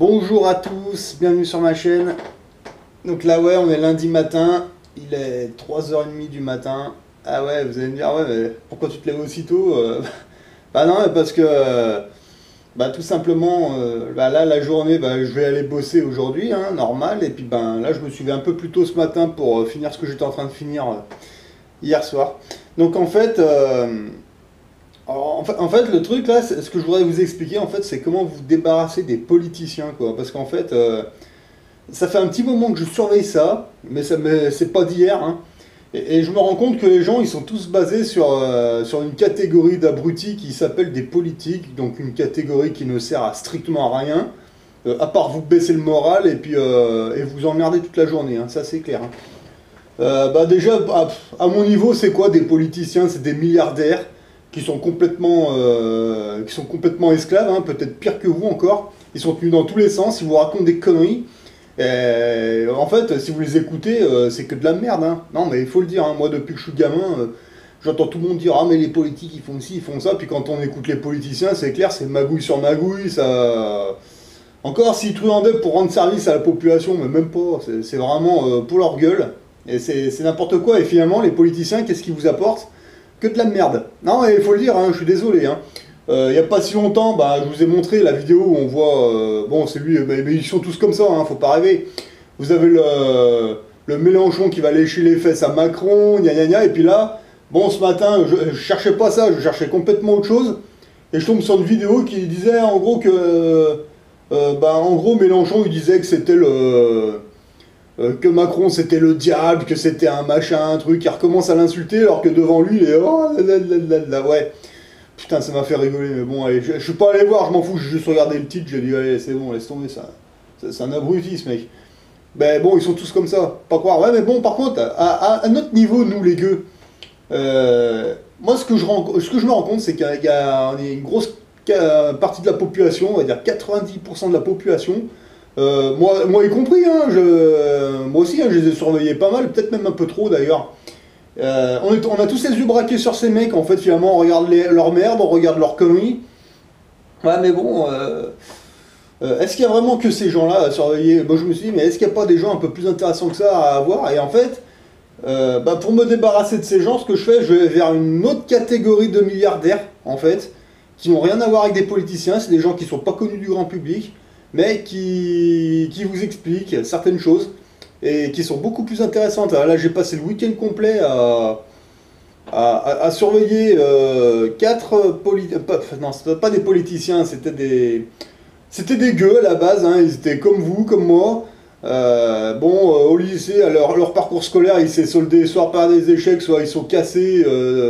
Bonjour à tous, bienvenue sur ma chaîne. Donc là ouais, on est lundi matin, il est 3h30 du matin. Ah ouais, vous allez me dire, ouais mais pourquoi tu te lèves aussitôt Bah non, parce que tout simplement, là la journée, je vais aller bosser aujourd'hui, hein, normal. Et puis là je me suis levé un peu plus tôt ce matin pour finir ce que j'étais en train de finir hier soir. Donc en fait, le truc là, ce que je voudrais vous expliquer, en fait, c'est comment vous débarrasser des politiciens, quoi. Parce qu'en fait, ça fait un petit moment que je surveille ça, mais c'est pas d'hier, hein. Et je me rends compte que les gens, ils sont tous basés sur une catégorie d'abrutis qui s'appelle des politiques, donc une catégorie qui ne sert à strictement à rien, à part vous baisser le moral et vous emmerder toute la journée, hein, ça c'est clair, hein. Déjà, à mon niveau, c'est quoi des politiciens? C'est des milliardaires qui sont complètement esclaves, hein, peut-être pire que vous encore. Ils sont tenus dans tous les sens, ils vous racontent des conneries. Et, en fait, si vous les écoutez, c'est que de la merde, hein. Non, mais il faut le dire, hein, moi depuis que je suis gamin, j'entends tout le monde dire ah mais les politiques ils font ci, ils font ça, puis quand on écoute les politiciens, c'est clair, c'est magouille sur magouille, ça. Encore s'ils truandaient pour rendre service à la population, mais même pas, c'est vraiment pour leur gueule. Et c'est n'importe quoi, et finalement, les politiciens, qu'est-ce qu'ils vous apportent? Que de la merde. Non, il faut le dire, hein, je suis désolé, hein. Il n'y a pas si longtemps, je vous ai montré la vidéo où on voit, bon c'est lui, mais ils sont tous comme ça, hein, faut pas rêver. Vous avez le Mélenchon qui va lécher les fesses à Macron, gna gna gna, et puis là, bon ce matin, je cherchais pas ça, je cherchais complètement autre chose, et je tombe sur une vidéo qui disait en gros que, en gros Mélenchon il disait que c'était que Macron c'était le diable, que c'était un machin, un truc, il recommence à l'insulter alors que devant lui il est oh là, ouais. Putain, ça m'a fait rigoler, mais bon, allez, je suis pas allé voir, je m'en fous, j'ai juste regardé le titre, j'ai dit, allez, c'est bon, laisse tomber, ça c'est un abruti, ce mec. Ben bon, ils sont tous comme ça, pas croire. Ouais, mais bon, par contre, à notre niveau, nous, les gueux, moi, ce que je me rends compte, c'est qu'il y a une grosse partie de la population, on va dire 90% de la population, moi y compris, hein, moi aussi, hein, je les ai surveillés pas mal, peut-être même un peu trop, d'ailleurs. On a tous les yeux braqués sur ces mecs, en fait, finalement, on regarde leur merde, on regarde leurs conneries. Ouais, mais bon, est-ce qu'il y a vraiment que ces gens-là à surveiller? Moi, je me suis dit, mais est-ce qu'il n'y a pas des gens un peu plus intéressants que ça à avoir? Et en fait, pour me débarrasser de ces gens, ce que je fais, je vais vers une autre catégorie de milliardaires, en fait, qui n'ont rien à voir avec des politiciens, c'est des gens qui ne sont pas connus du grand public, mais qui vous expliquent certaines choses et qui sont beaucoup plus intéressantes. Là, j'ai passé le week-end complet à surveiller 4 politiciens. Non, c'était pas des politiciens, c'était des gueux à la base, hein, ils étaient comme vous, comme moi. Au lycée, leur parcours scolaire, il s'est soldé soit par des échecs, soit ils sont cassés,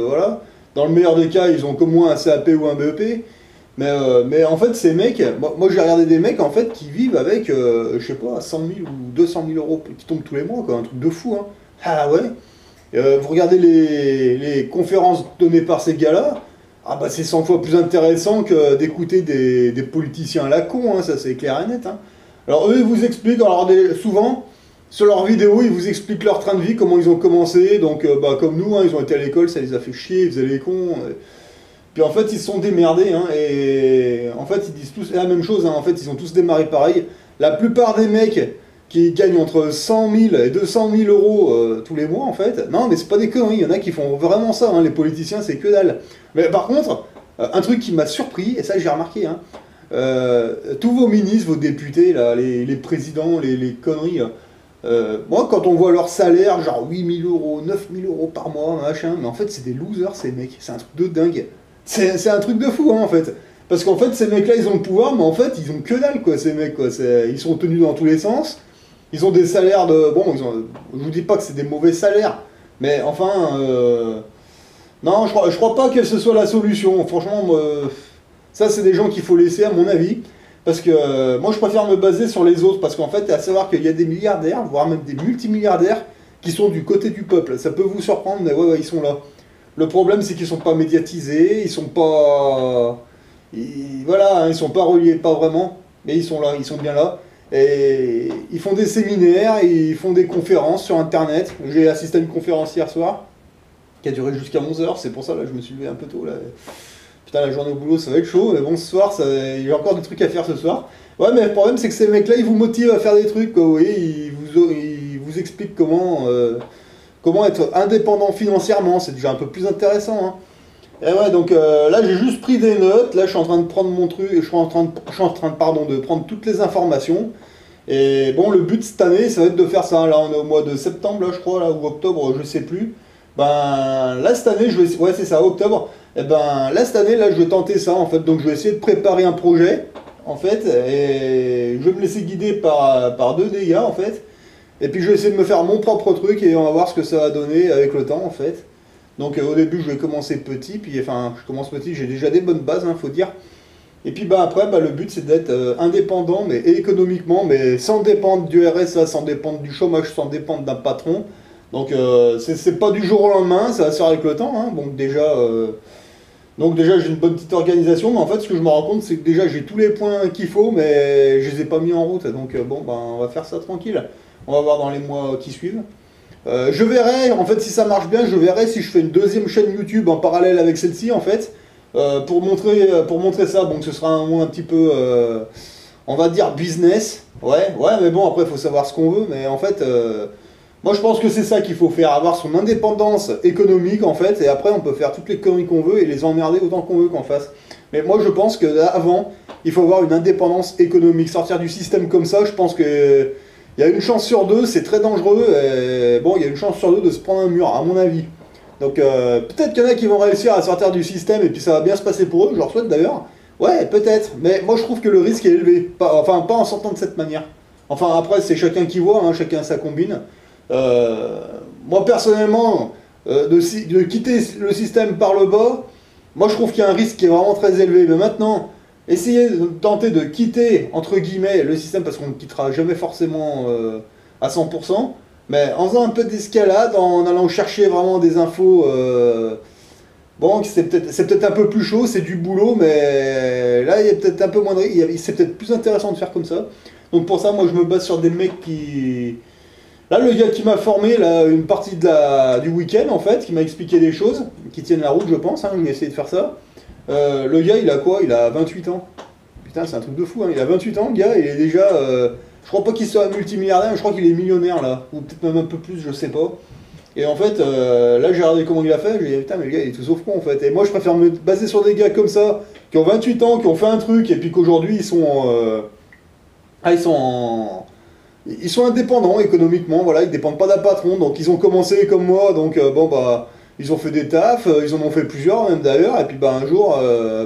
voilà. Dans le meilleur des cas, ils ont comme moi un CAP ou un BEP. Mais en fait, ces mecs, moi j'ai regardé des mecs en fait qui vivent avec, je sais pas, 100 000 ou 200 000 euros qui tombent tous les mois, quoi, un truc de fou, hein. Ah ouais. Vous regardez les conférences données par ces gars-là, ah c'est 100 fois plus intéressant que d'écouter des politiciens à la con, hein, ça c'est clair et net, hein. Alors eux ils vous expliquent, alors souvent, sur leurs vidéos, ils vous expliquent leur train de vie, comment ils ont commencé, donc comme nous, hein, ils ont été à l'école, ça les a fait chier, ils faisaient les cons. Puis en fait, ils se sont démerdés, hein, et en fait, ils disent tous la même chose, hein, en fait, ils ont tous démarré pareil. La plupart des mecs qui gagnent entre 100 000 et 200 000 euros tous les mois, en fait, non, mais c'est pas des conneries, il y en a qui font vraiment ça, hein, les politiciens, c'est que dalle. Mais par contre, un truc qui m'a surpris, et ça j'ai remarqué, hein, tous vos ministres, vos députés, là, les présidents, les conneries, moi, quand on voit leur salaire, genre 8 000 euros, 9 000 euros par mois, machin, mais en fait, c'est des losers, ces mecs, c'est un truc de dingue. C'est un truc de fou, hein, en fait. Parce qu'en fait, ces mecs-là, ils ont le pouvoir, mais en fait, ils ont que dalle, quoi, ces mecs, quoi. Ils sont tenus dans tous les sens. Ils ont des salaires de... Bon, je vous dis pas que c'est des mauvais salaires, mais enfin... Non, je crois pas que ce soit la solution. Franchement, ça, c'est des gens qu'il faut laisser, à mon avis. Parce que moi, je préfère me baser sur les autres. Parce qu'en fait, à savoir qu'il y a des milliardaires, voire même des multimilliardaires, qui sont du côté du peuple. Ça peut vous surprendre, mais ouais, ils sont là. Le problème, c'est qu'ils sont pas médiatisés, ils sont pas... voilà, hein, ils sont pas reliés, pas vraiment, mais ils sont là, ils sont bien là. Et ils font des séminaires, ils font des conférences sur Internet. J'ai assisté à une conférence hier soir, qui a duré jusqu'à 11h, c'est pour ça, là, je me suis levé un peu tôt, là. putain, la journée au boulot, ça va être chaud, mais bon, ce soir, il y a encore des trucs à faire ce soir. Ouais, mais le problème, c'est que ces mecs-là, ils vous motivent à faire des trucs, quoi, vous voyez, ils vous expliquent comment être indépendant financièrement, c'est déjà un peu plus intéressant, hein. Et ouais, donc là, j'ai juste pris des notes, là, je suis en train de prendre mon truc, pardon, de prendre toutes les informations. Et bon, le but cette année, ça va être de faire ça. Là, on est au mois de septembre, là, je crois, là, ou octobre, je sais plus. Ben, là, cette année, ouais, c'est ça, octobre. Et ben, là, cette année, là, je vais tenter ça, en fait. Donc, je vais essayer de préparer un projet, en fait. Et je vais me laisser guider par deux des gars, en fait. Et puis, je vais essayer de me faire mon propre truc et on va voir ce que ça va donner avec le temps, en fait. Donc, au début, je vais commencer petit. Puis, enfin, je commence petit, j'ai déjà des bonnes bases, hein, faut dire. Et puis bah après, bah, le but c'est d'être indépendant, mais économiquement, mais sans dépendre du RSA, sans dépendre du chômage, sans dépendre d'un patron. Donc c'est pas du jour au lendemain, ça va se faire avec le temps, hein. Donc déjà j'ai une bonne petite organisation, mais en fait ce que je me rends compte c'est que déjà j'ai tous les points qu'il faut, mais je les ai pas mis en route. Donc bon, bah, on va faire ça tranquille. On va voir dans les mois qui suivent. Je verrai, en fait si ça marche bien, je verrai si je fais une deuxième chaîne YouTube en parallèle avec celle-ci en fait. Pour montrer ça, bon, ce sera un petit peu, on va dire, business. Ouais, mais bon, après, il faut savoir ce qu'on veut. Mais en fait, moi, je pense que c'est ça qu'il faut faire, avoir son indépendance économique, en fait. Et après, on peut faire toutes les conneries qu'on veut et les emmerder autant qu'on veut qu'en fasse. Mais moi, je pense que avant, il faut avoir une indépendance économique. Sortir du système comme ça, je pense que il y a une chance sur deux, c'est très dangereux. Et bon, il y a une chance sur deux de se prendre un mur, à mon avis. Donc peut-être qu'il y en a qui vont réussir à sortir du système et puis ça va bien se passer pour eux, je leur souhaite d'ailleurs. Ouais, peut-être, mais moi je trouve que le risque est élevé. Enfin, pas en sortant de cette manière. Enfin, après, c'est chacun qui voit, hein, chacun sa combine. Moi personnellement, de quitter le système par le bas, moi je trouve qu'il y a un risque qui est vraiment très élevé. Mais maintenant, essayer de tenter de quitter, entre guillemets, le système, parce qu'on ne quittera jamais forcément à 100%. Mais en faisant un peu d'escalade, en allant chercher vraiment des infos, bon, c'est peut-être un peu plus chaud, c'est du boulot, mais là, il y a peut-être un peu moins de... C'est peut-être plus intéressant de faire comme ça. Donc pour ça, moi, je me base sur des mecs qui... Là, le gars qui m'a formé, là, une partie du week-end, en fait, qui m'a expliqué des choses, qui tiennent la route, je pense, hein, je vais essayer de faire ça. Le gars, il a quoi? Il a 28 ans. Putain, c'est un truc de fou, hein. Il a 28 ans, le gars, il est déjà... Je crois pas qu'il soit multimilliardaire, je crois qu'il est millionnaire là, ou peut-être même un peu plus, je sais pas. Et en fait, là j'ai regardé comment il a fait, j'ai dit putain mais le gars il est tout sauf con en fait. Et moi je préfère me baser sur des gars comme ça, qui ont 28 ans, qui ont fait un truc, et puis qu'aujourd'hui ils sont ils sont indépendants économiquement, voilà, ils dépendent pas d'un patron, donc ils ont commencé comme moi, donc bon bah ils ont fait des tafs, ils en ont fait plusieurs même d'ailleurs, et puis bah un jour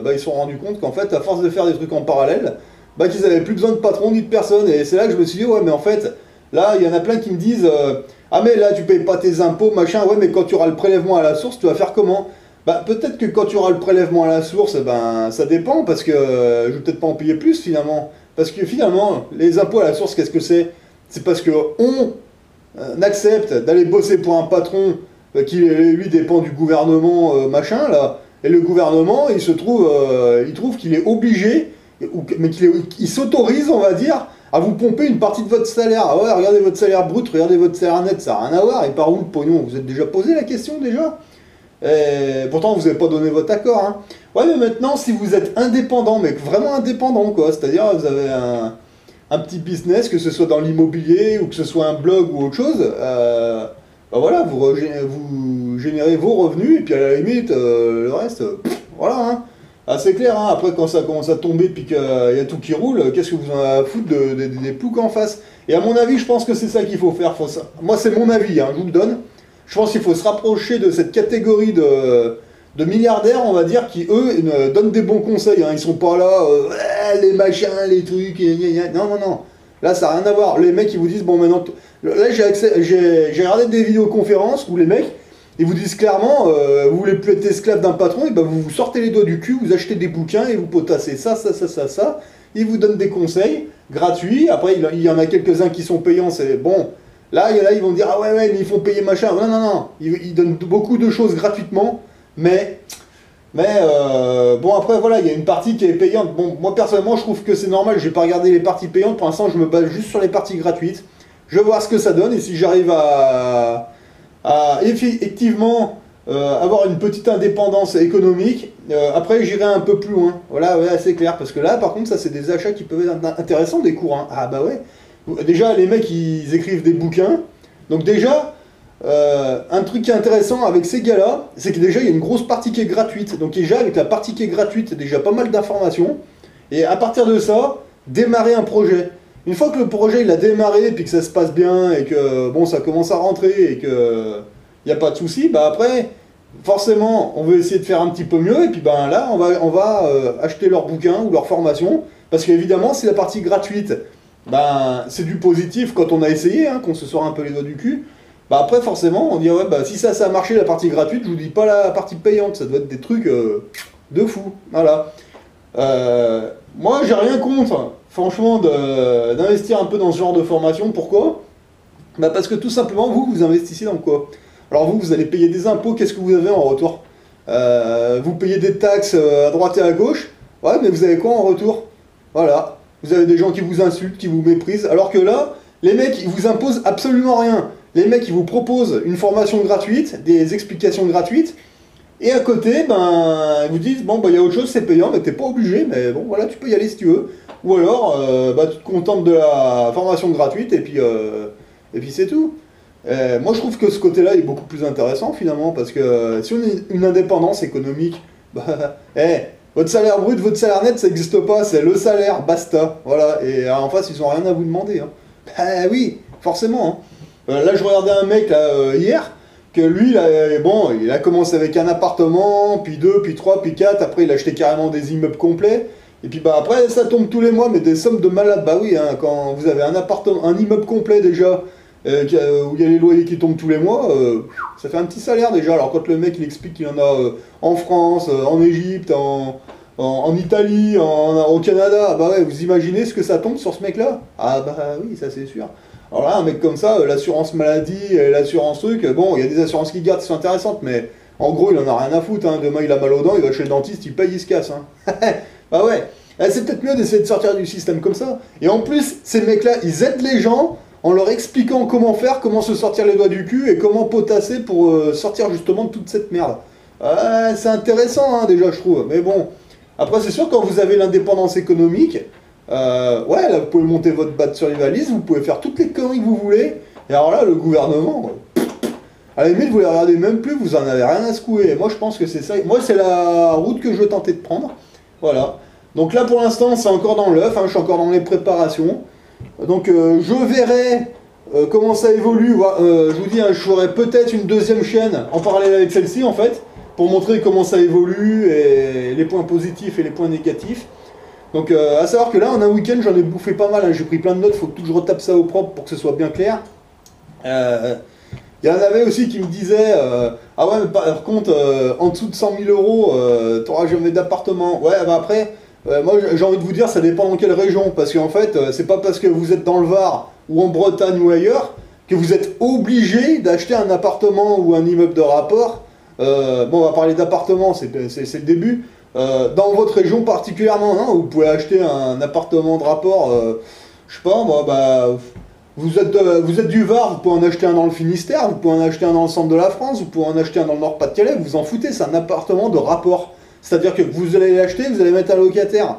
bah, ils se sont rendus compte qu'en fait à force de faire des trucs en parallèle, bah qu'ils avaient plus besoin de patron ni de personne. Et c'est là que je me suis dit ouais mais en fait là il y en a plein qui me disent ah mais là tu payes pas tes impôts machin, ouais mais quand tu auras le prélèvement à la source tu vas faire comment? Bah peut-être que quand tu auras le prélèvement à la source, ben ça dépend parce que je vais peut-être pas en payer plus finalement, parce que finalement les impôts à la source qu'est-ce que c'est parce que on accepte d'aller bosser pour un patron qui lui dépend du gouvernement machin là, et le gouvernement il trouve qu'il est obligé, mais qu'il s'autorise, on va dire, à vous pomper une partie de votre salaire. Ah ouais, regardez votre salaire brut, regardez votre salaire net, ça n'a rien à voir. Et par où le pognon? Vous êtes déjà posé la question déjà? Et pourtant, vous n'avez pas donné votre accord, hein. Ouais, mais maintenant, si vous êtes indépendant, mais vraiment indépendant, quoi, c'est-à-dire vous avez un petit business, que ce soit dans l'immobilier ou que ce soit un blog ou autre chose, bah voilà, vous générez vos revenus et puis à la limite, le reste, voilà, hein. Ah, c'est clair, hein, après quand ça commence à tomber puis qu'il y a tout qui roule, qu'est-ce que vous en avez à foutre des ploucs en face? Et à mon avis, je pense que c'est ça qu'il faut faire. Moi, c'est mon avis, hein, je vous le donne. Je pense qu'il faut se rapprocher de cette catégorie de milliardaires, on va dire, qui, eux, donnent des bons conseils. Hein. Ils sont pas là, les machins, les trucs, non, non, non. Là, ça n'a rien à voir. Les mecs, ils vous disent, bon, maintenant... Là, j'ai regardé des vidéoconférences où les mecs, ils vous disent clairement, vous voulez plus être esclave d'un patron, et ben vous sortez les doigts du cul, vous achetez des bouquins et vous potassez ça. Ils vous donnent des conseils gratuits. Après, il y en a quelques-uns qui sont payants, c'est bon. Là, ils vont dire, ah ouais, mais ils font payer machin. Non, non, non. Ils donnent beaucoup de choses gratuitement, mais bon, après, voilà, il y a une partie qui est payante. Bon, moi, personnellement, je trouve que c'est normal. Je n'ai pas regardé les parties payantes. Pour l'instant, je me base juste sur les parties gratuites. Je vais voir ce que ça donne et si j'arrive à effectivement avoir une petite indépendance économique. Après, j'irai un peu plus loin. Voilà, ouais, c'est clair. Parce que là, par contre, ça, c'est des achats qui peuvent être intéressants, des cours. Hein. Ah bah ouais. Déjà, les mecs, ils écrivent des bouquins. Donc déjà, un truc qui est intéressant avec ces gars-là, c'est que déjà, il y a une grosse partie qui est gratuite. Donc déjà, avec la partie qui est gratuite, déjà pas mal d'informations. Et à partir de ça, démarrer un projet. Une fois que le projet il a démarré, puis que ça se passe bien, et que bon, ça commence à rentrer, et que il n'y a pas de souci, bah après, forcément, on veut essayer de faire un petit peu mieux, et puis ben là, on va acheter leurs bouquins ou leur formation, parce qu'évidemment, si la partie gratuite, ben c'est du positif quand on a essayé, hein, qu'on se sort un peu les doigts du cul, bah après, forcément, on dit ouais, bah si ça a marché la partie gratuite, je vous dis pas la partie payante, ça doit être des trucs de fou, voilà. Moi, j'ai rien contre, franchement, d'investir un peu dans ce genre de formation. Pourquoi? Bah parce que tout simplement, vous investissez dans quoi? Alors vous allez payer des impôts, qu'est-ce que vous avez en retour? Vous payez des taxes à droite et à gauche, ouais, mais vous avez quoi en retour? Voilà, vous avez des gens qui vous insultent, qui vous méprisent, alors que là, les mecs, ils vous imposent absolument rien. Les mecs, ils vous proposent une formation gratuite, des explications gratuites, et à côté, ben, ils vous disent, bon, bah, il y a autre chose, c'est payant, mais t'es pas obligé, mais bon, voilà, tu peux y aller si tu veux. Ou alors, bah, tu te contentes de la formation gratuite, et puis c'est tout. Moi, je trouve que ce côté-là est beaucoup plus intéressant, finalement, parce que si on a une indépendance économique, bah, votre salaire brut, votre salaire net, ça n'existe pas, c'est le salaire, basta. Voilà, et en face, ils ont rien à vous demander. Hein. Bah oui, forcément. Hein. Là, je regardais un mec, là, hier, que lui, là, bon, il a commencé avec un appartement, puis deux, puis trois, puis quatre, après il a acheté carrément des immeubles complets, et puis bah après ça tombe tous les mois, mais des sommes de malades, bah oui, hein, quand vous avez un appartement, un immeuble complet déjà, où il y a les loyers qui tombent tous les mois, ça fait un petit salaire déjà, alors quand le mec il explique qu'il en a en France, en Égypte, en Italie, au Canada, bah ouais, vous imaginez ce que ça tombe sur ce mec-là? Ah bah oui, ça c'est sûr. Alors là, un mec comme ça, l'assurance maladie, l'assurance truc, bon, il y a des assurances qui gardent qui sont intéressantes, mais en gros, il en a rien à foutre. Hein. Demain, il a mal aux dents, il va chez le dentiste, il paye, il se casse. Hein. Bah ouais, c'est peut-être mieux d'essayer de sortir du système comme ça. Et en plus, ces mecs-là, ils aident les gens en leur expliquant comment faire, comment se sortir les doigts du cul et comment potasser pour sortir justement de toute cette merde. C'est intéressant, hein, déjà, je trouve. Mais bon, après, c'est sûr, quand vous avez l'indépendance économique, ouais, là, vous pouvez monter votre batte sur les valises, vous pouvez faire toutes les conneries que vous voulez. Et alors là, le gouvernement, à la limite, vous les regardez même plus, vous en avez rien à secouer. Et moi, je pense que c'est ça. Moi, c'est la route que je veux tenter de prendre. Voilà. Donc là, pour l'instant, c'est encore dans l'œuf. Hein, je suis encore dans les préparations. Donc, je verrai comment ça évolue. Je vous dis, hein, je ferai peut-être une deuxième chaîne en parallèle avec celle-ci, en fait, pour montrer comment ça évolue et les points positifs et les points négatifs. Donc, à savoir que là, en un week-end, j'en ai bouffé pas mal. Hein. J'ai pris plein de notes, il faut que je retape ça au propre pour que ce soit bien clair. Il y en avait aussi qui me disaient ah ouais, mais par contre, en dessous de 100 000 euros, t'auras jamais d'appartement. Ouais, bah après, moi j'ai envie de vous dire, ça dépend dans quelle région. Parce qu'en fait, c'est pas parce que vous êtes dans le Var ou en Bretagne ou ailleurs que vous êtes obligé d'acheter un appartement ou un immeuble de rapport. Bon, on va parler d'appartement, c'est le début. Dans votre région particulièrement, hein, vous pouvez acheter un appartement de rapport, je sais pas moi, bah, vous êtes du Var, vous pouvez en acheter un dans le Finistère, vous pouvez en acheter un dans le centre de la France, vous pouvez en acheter un dans le Nord-Pas-de-Calais, vous vous en foutez, c'est un appartement de rapport. C'est-à-dire que vous allez l'acheter, vous allez mettre un locataire.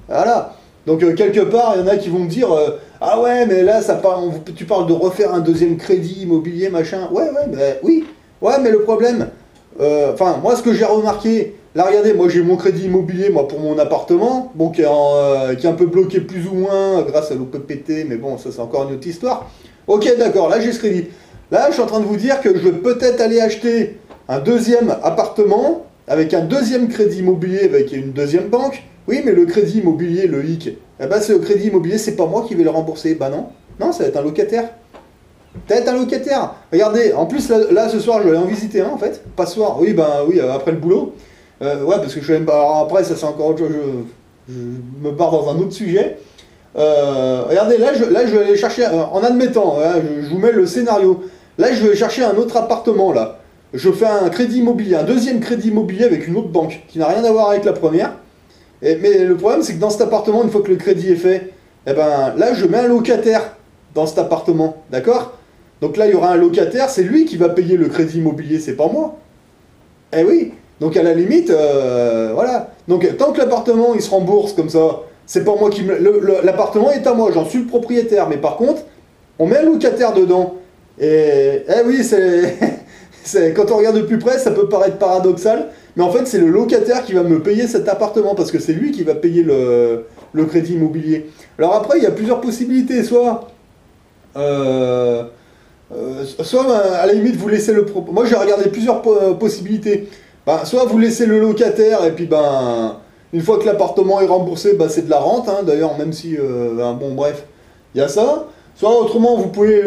Voilà. Donc quelque part, il y en a qui vont me dire ah ouais, mais là, tu parles de refaire un deuxième crédit immobilier, machin. Ouais, mais oui. Ouais, mais le problème, enfin, moi, ce que j'ai remarqué, là, regardez, moi, j'ai mon crédit immobilier, moi, pour mon appartement, bon, qui est un peu bloqué plus ou moins grâce à l'OPPT, mais bon, ça, c'est encore une autre histoire. Ok, d'accord, là, j'ai ce crédit. Là, je suis en train de vous dire que je vais peut-être aller acheter un deuxième appartement avec un deuxième crédit immobilier avec une deuxième banque. Oui, mais le crédit immobilier, le HIC, eh ben, c'est le crédit immobilier, c'est pas moi qui vais le rembourser. Bah non, non, ça va être un locataire. Ça va être un locataire. Regardez, en plus, là ce soir, je vais aller en visiter un, en fait. Pas ce soir, oui, ben oui, après le boulot. Ouais, parce que je suis alors après, ça c'est encore autre chose, je me barre dans un autre sujet. Regardez, là je vais aller chercher, en admettant, hein, je vous mets le scénario. Là, je vais chercher un autre appartement, là. Je fais un crédit immobilier, un deuxième crédit immobilier avec une autre banque, qui n'a rien à voir avec la première. Mais le problème, c'est que dans cet appartement, une fois que le crédit est fait, eh ben, là, je mets un locataire dans cet appartement, d'accord? Donc là, il y aura un locataire, c'est lui qui va payer le crédit immobilier, c'est pas moi. Eh oui, donc à la limite, voilà. Donc tant que l'appartement il se rembourse comme ça, c'est pas moi qui me... L'appartement est à moi, j'en suis le propriétaire. Mais par contre, on met un locataire dedans. Et eh oui, c'est... Quand on regarde de plus près, ça peut paraître paradoxal, mais en fait c'est le locataire qui va me payer cet appartement, parce que c'est lui qui va payer le crédit immobilier. Alors après, il y a plusieurs possibilités, euh, soit ben, à la limite vous laissez moi j'ai regardé plusieurs possibilités. Ben, soit vous laissez le locataire et puis ben une fois que l'appartement est remboursé, ben, c'est de la rente, hein, d'ailleurs, même si ben, bon bref, il y a ça. Soit autrement vous pouvez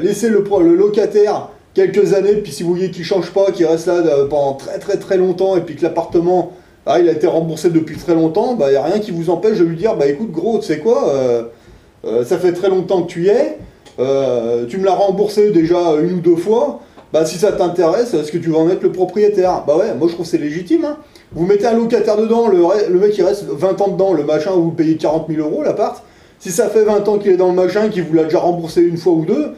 laisser le locataire quelques années, puis si vous voyez qu'il change pas, qu'il reste là pendant très très très longtemps et puis que l'appartement il a été remboursé depuis très longtemps, bah il n'y a rien qui vous empêche de lui dire bah écoute gros, tu sais quoi, ça fait très longtemps que tu y es, tu me l'as remboursé déjà une ou deux fois, bah si ça t'intéresse, est-ce que tu vas en être le propriétaire? Bah ouais, moi je trouve que c'est légitime, hein. Vous mettez un locataire dedans, le mec il reste 20 ans dedans, le machin, vous payez 40 000 euros l'appart. Si ça fait 20 ans qu'il est dans le machin, qu'il vous l'a déjà remboursé une fois ou deux,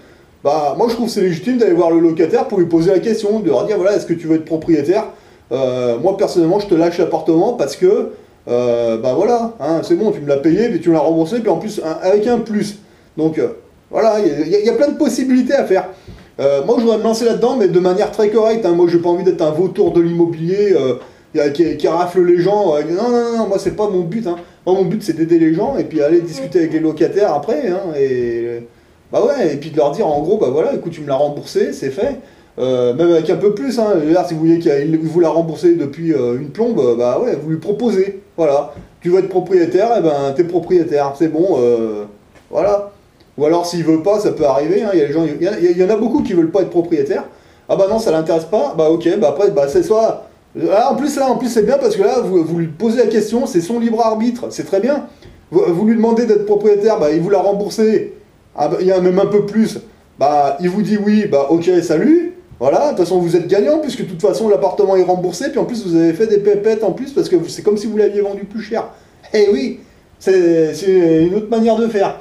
bah moi je trouve que c'est légitime d'aller voir le locataire pour lui poser la question, de leur dire voilà, est-ce que tu veux être propriétaire? Moi personnellement je te lâche l'appartement parce que bah voilà, hein, c'est bon, tu me l'as payé, puis tu me l'as remboursé, puis en plus avec un plus. Donc voilà, il y a plein de possibilités à faire. Moi je voudrais me lancer là-dedans, mais de manière très correcte, hein. Moi j'ai pas envie d'être un vautour de l'immobilier qui rafle les gens. Non, non, non, moi c'est pas mon but, hein. Moi mon but c'est d'aider les gens et puis aller discuter avec les locataires après, hein, et bah ouais, et puis de leur dire en gros, bah voilà, écoute, tu me l'as remboursé, c'est fait. Même avec un peu plus, hein. Si vous voyez qu'il vous l'a remboursé depuis une plombe, bah ouais, vous lui proposez. Voilà. Tu veux être propriétaire, et ben t'es propriétaire, c'est bon, voilà. Ou alors s'il veut pas, ça peut arriver, hein. Il y a des gens, il y en a beaucoup qui veulent pas être propriétaire. Ah bah non, ça l'intéresse pas, bah ok, bah après, bah c'est soit. En plus c'est bien parce que là, vous lui posez la question, c'est son libre arbitre, c'est très bien. Vous lui demandez d'être propriétaire, bah il vous l'a remboursé. Ah bah, il y a même un peu plus, bah il vous dit oui, bah ok, salut, voilà, de toute façon vous êtes gagnant, puisque de toute façon l'appartement est remboursé, puis en plus vous avez fait des pépettes en plus, parce que c'est comme si vous l'aviez vendu plus cher. Eh oui, c'est une autre manière de faire.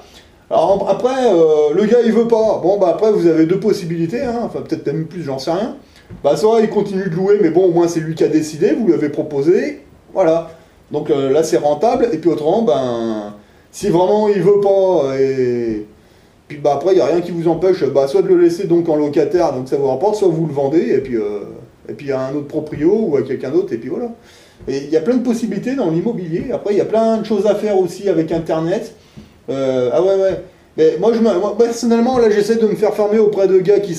Alors après, le gars il veut pas, bon bah après vous avez deux possibilités, hein, enfin peut-être même plus, j'en sais rien. Bah soit il continue de louer, mais bon au moins c'est lui qui a décidé, vous lui avez proposé, voilà. Donc là c'est rentable, et puis autrement, ben, si vraiment il veut pas, et puis bah après, il n'y a rien qui vous empêche bah, soit de le laisser donc en locataire, donc ça vous rapporte, soit vous le vendez, et puis à un autre proprio ou à quelqu'un d'autre, et puis voilà. Et il y a plein de possibilités dans l'immobilier. Après, il y a plein de choses à faire aussi avec Internet. Ah ouais, ouais. Mais moi, personnellement, là, j'essaie de me faire fermer auprès de gars qui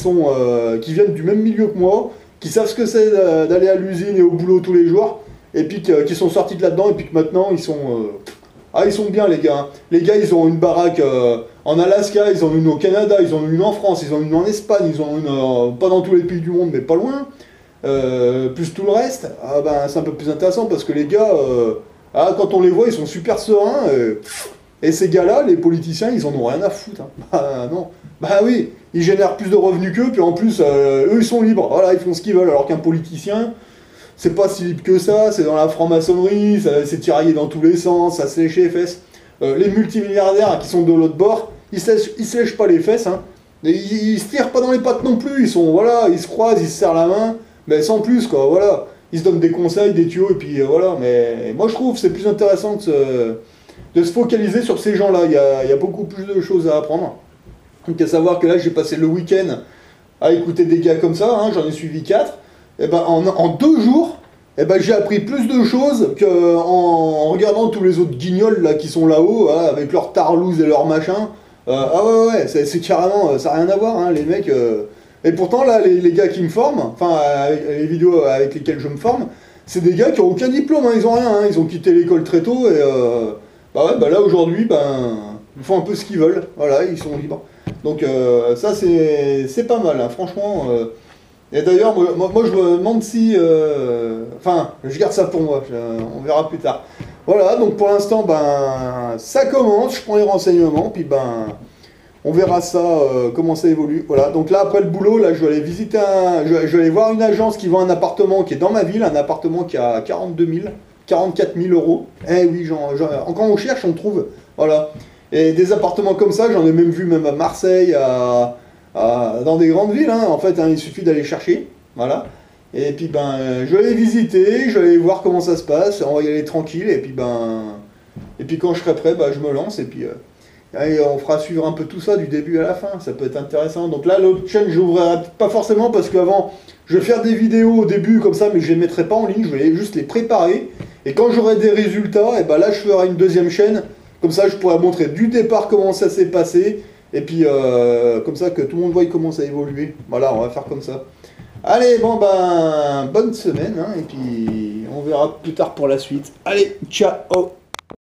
viennent du même milieu que moi, qui savent ce que c'est d'aller à l'usine et au boulot tous les jours, et puis qui sont sortis de là-dedans, et puis que maintenant, ils sont bien, les gars, hein. Les gars, ils ont une baraque en Alaska, ils ont une au Canada, ils ont une en France, ils ont une en Espagne, ils ont une pas dans tous les pays du monde, mais pas loin. Plus tout le reste, ah ben, c'est un peu plus intéressant parce que les gars, quand on les voit, ils sont super sereins. Et ces gars-là, les politiciens, ils en ont rien à foutre, hein. Bah non. Bah oui, ils génèrent plus de revenus qu'eux, puis en plus, eux, ils sont libres. Voilà, ils font ce qu'ils veulent. Alors qu'un politicien, c'est pas si libre que ça, c'est dans la franc-maçonnerie, c'est tiraillé dans tous les sens, ça se lèche les fesses. Les multimilliardaires qui sont de l'autre bord, ils se lèchent pas les fesses, hein. Et ils se tirent pas dans les pattes non plus, voilà, ils se croisent, ils se serrent la main, mais sans plus, quoi, voilà. Ils se donnent des conseils, des tuyaux, et puis voilà. Mais moi, je trouve que c'est plus intéressant de se focaliser sur ces gens-là. Il y a beaucoup plus de choses à apprendre. Donc, à savoir que là, j'ai passé le week-end à écouter des gars comme ça, hein, j'en ai suivi 4. Et ben, en 2 jours, et ben, j'ai appris plus de choses qu'en regardant tous les autres guignols là, qui sont là-haut, hein, avec leurs tarlouses et leurs machins. Ah ouais, ouais, c'est carrément, ça n'a rien à voir, hein, les mecs. Et pourtant, là, les gars qui me forment, enfin, les vidéos avec lesquelles je me forme, c'est des gars qui n'ont aucun diplôme, hein, ils ont rien, hein, ils ont quitté l'école très tôt, et bah ouais, bah là, aujourd'hui, ben, ils font un peu ce qu'ils veulent, voilà, ils sont libres. Donc ça, c'est pas mal, hein, franchement. Et d'ailleurs, moi, je me demande si... Enfin, je garde ça pour moi, on verra plus tard. Voilà, donc pour l'instant, ben, ça commence, je prends les renseignements, puis ben... On verra ça, comment ça évolue. Voilà, donc là, après le boulot, là, je vais aller visiter je vais aller voir une agence qui vend un appartement qui est dans ma ville, un appartement qui a 42 000, 44 000 euros. Eh oui, quand on cherche, on trouve. Voilà. Et des appartements comme ça, j'en ai même vu même à Marseille, dans des grandes villes, hein, en fait, hein, il suffit d'aller chercher. Voilà. Et puis je vais aller visiter, je vais aller voir comment ça se passe, on va y aller tranquille, et puis quand je serai prêt, je me lance, et puis allez, on fera suivre un peu tout ça du début à la fin, ça peut être intéressant. Donc là, l'autre chaîne, j'ouvrirai pas forcément, parce qu'avant, je vais faire des vidéos au début comme ça, mais je les mettrai pas en ligne, je vais juste les préparer, et quand j'aurai des résultats, et là je ferai une deuxième chaîne, comme ça je pourrai montrer du départ comment ça s'est passé, et puis comme ça que tout le monde voit comment ça a évolué. Voilà, on va faire comme ça. Allez, bon bonne semaine, hein, et puis on verra plus tard pour la suite. Allez, ciao!